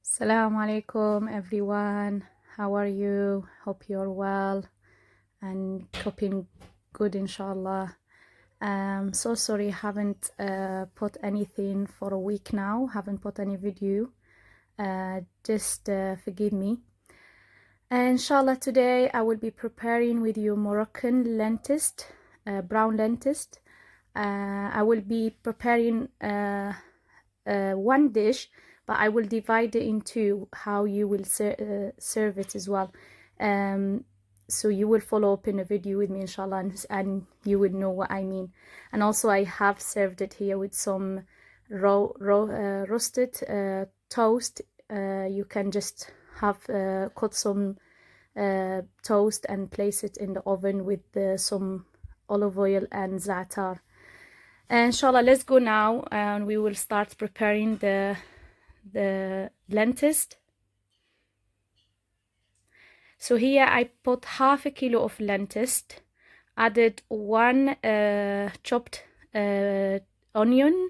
Assalamu alaikum everyone. How are you? Hope you're well and coping good inshallah. So sorry haven't put anything for a week now. Haven't put any video. Just forgive me. Inshallah today I will be preparing with you Moroccan lentils, brown lentils. I will be preparing one dish, but I will divide it into how you will serve it as well. So you will follow up in a video with me inshallah, and you will know what I mean. And also I have served it here with some roasted toast. You can just have cut some toast and place it in the oven with some olive oil and za'atar. Inshallah, let's go now and we will start preparing the lentils. So here I put half a kilo of lentils, added one chopped onion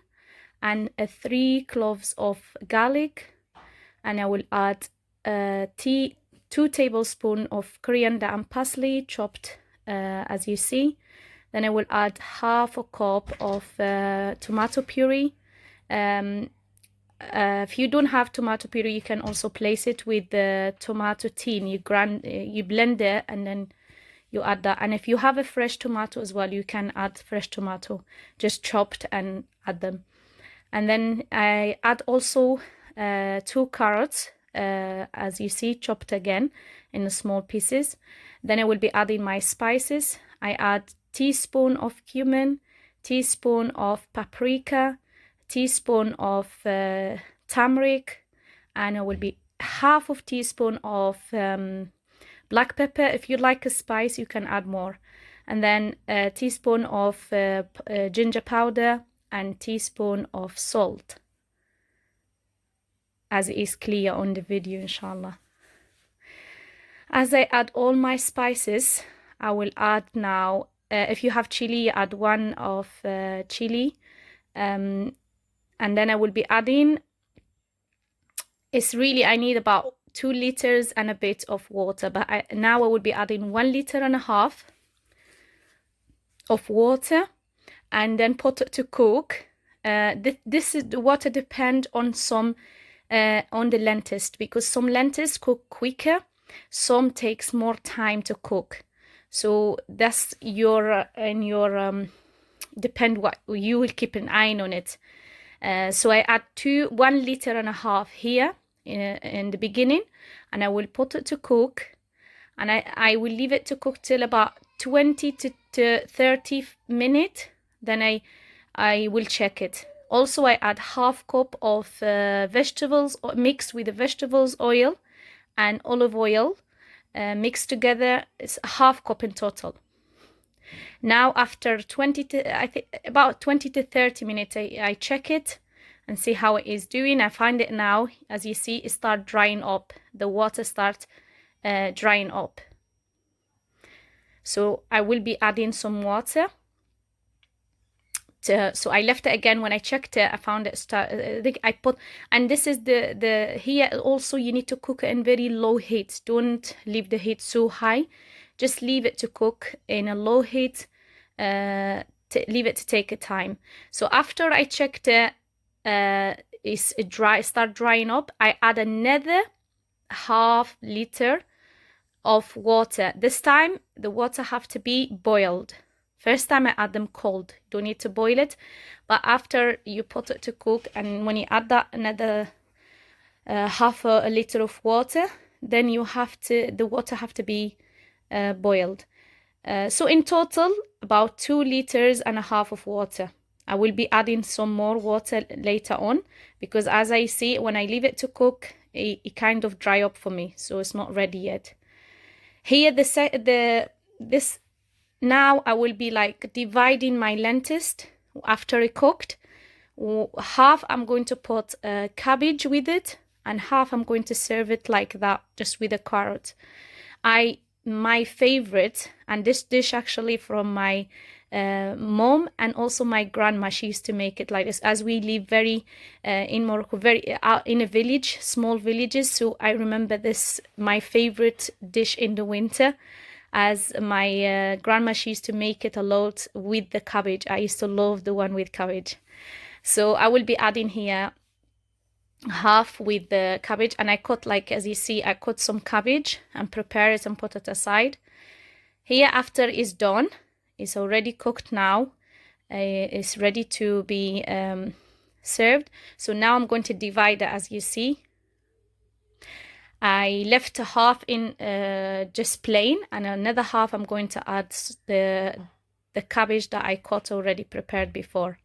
and 3 cloves of garlic, and I will add 2 tablespoons of coriander and parsley chopped as you see. Then I will add half a cup of tomato puree. If you don't have tomato puree, you can also place it with the tomato tin. You blend it and then you add that. And if you have a fresh tomato as well, you can add fresh tomato, just chopped, and add them. And then I add also 2 carrots, as you see, chopped again in small pieces. Then I will be adding my spices. I add teaspoon of cumin, teaspoon of paprika, teaspoon of turmeric, and it will be half of teaspoon of black pepper. If you like a spice, you can add more. And then a teaspoon of ginger powder and teaspoon of salt, as it is clear on the video inshallah. As I add all my spices, I will add now, if you have chili, add 1 of chili, and then I will be adding, I need about 2 liters and a bit of water, but now I will be adding 1.5 liters of water, and then put it to cook. This is the water depend on some on the lentils, because some lentils cook quicker, some takes more time to cook. So that's your depend what you will keep an eye on it. So I add 1.5 liters here in the beginning, and I will put it to cook, and I will leave it to cook till about 20 to 30 minutes. Then I will check it. Also I add half cup of vegetables mixed with the vegetables oil and olive oil. Mixed together, it's half cup in total. Now after about 20 to 30 minutes, I check it and see how it is doing. I find it now, as you see, it start drying up. The water starts drying up. So I will be adding some water. So I left it again. When I checked it, I found it and this is the here also you need to cook it in very low heat. Don't leave the heat so high, just leave it to cook in a low heat, leave it to take a time. So after I checked it, start drying up, I add another half liter of water. This time the water have to be boiled. First time I add them cold, don't need to boil it, but after you put it to cook, and when you add that another half a liter of water, then the water have to be boiled. So in total about 2.5 liters of water. I will be adding some more water later on, because as I see, when I leave it to cook, it kind of dry up for me, so it's not ready yet. Here now I will be like dividing my lentils after it cooked. Half I'm going to put cabbage with it, and half I'm going to serve it like that, just with a carrot. I my favorite, and this dish actually from my mom and also my grandma. She used to make it like this, as we live very in Morocco, very in a village, small villages. So I remember this, my favorite dish in the winter, as my grandma, she used to make it a lot with the cabbage. I used to love the one with cabbage. So I will be adding here half with the cabbage, and I cut, like as you see, I cut some cabbage and prepare it and put it aside. Here after is done, it's already cooked now, it's ready to be served. So now I'm going to divide it. As you see, I left half in just plain, and another half I'm going to add the cabbage that I cut already prepared before.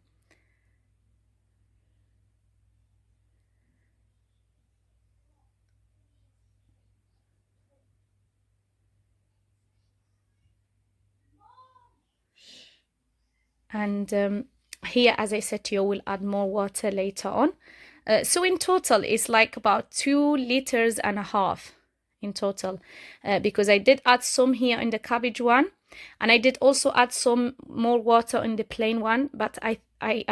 And here, as I said to you, we'll add more water later on. So in total, it's like about 2.5 liters in total, because I did add some here in the cabbage one, and I did also add some more water in the plain one, but I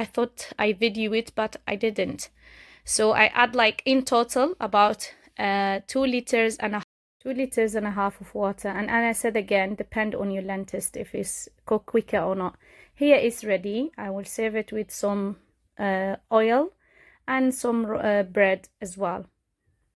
thought I video it, but I didn't. So I add like in total about 2.5 liters of water. And I said again, depend on your lentils if it's cooked quicker or not. Here is ready. I will serve it with some oil and some bread as well.